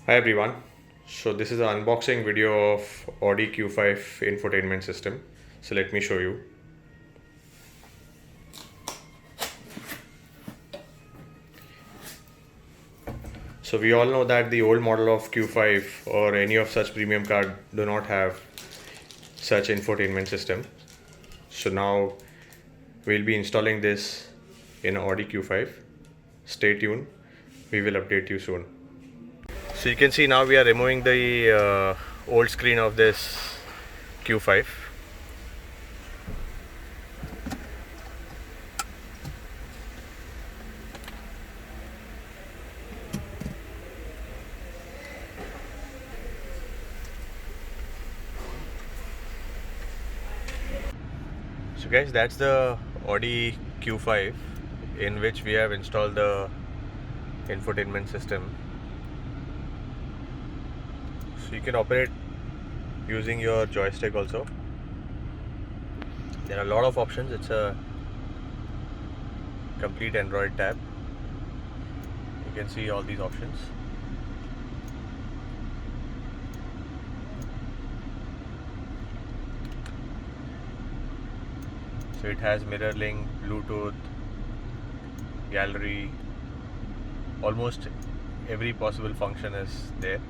Hi everyone. So this is an unboxing video of Audi Q5 infotainment system. So let me show you. So we all know that the old model of Q5 or any of such premium car do not have such infotainment system. So now we'll be installing this in Audi Q5. Stay tuned. We will update you soon. So you can see now we are removing the old screen of this Q5. So guys, that's the Audi Q5 in which we have installed the infotainment system. So you can operate using your joystick also. There are a lot of options. It's a complete Android tab. You can see all these options. So it has mirror link, Bluetooth, gallery, almost every possible function is there.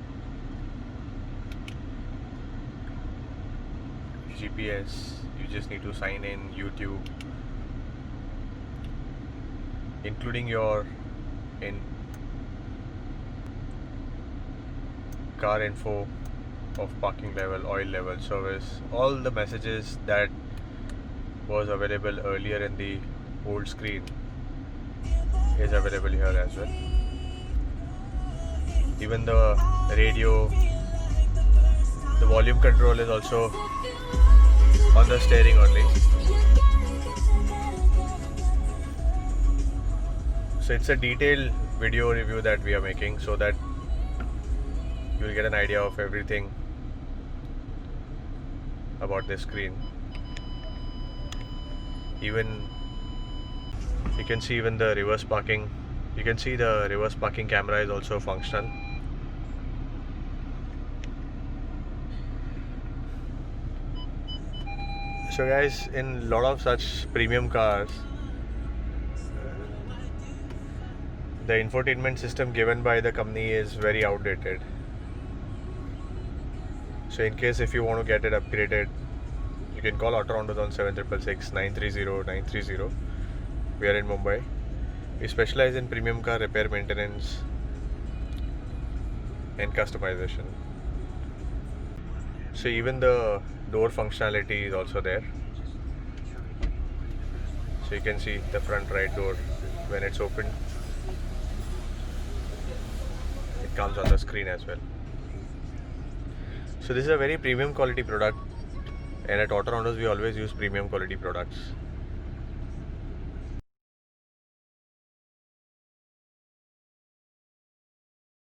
GPS, you just need to sign in, YouTube, including your car info of parking level, oil level, service, all the messages that was available earlier in the old screen is available here as well. Even the radio, the volume control is also on the steering only. So it's a detailed video review that we are making so that you will get an idea of everything about this screen. Even you can see even the reverse parking. You can see the reverse parking camera is also functional. So guys, in a lot of such premium cars, the infotainment system given by the company is very outdated. So in case if you want to get it upgraded, you can call Autorounders on 7666 930 930. We are in Mumbai. We specialize in premium car repair, maintenance and customization. So even the door functionality is also there. So you can see the front right door when it's opened. It comes on the screen as well. So this is a very premium quality product, and at Autorounders we always use premium quality products.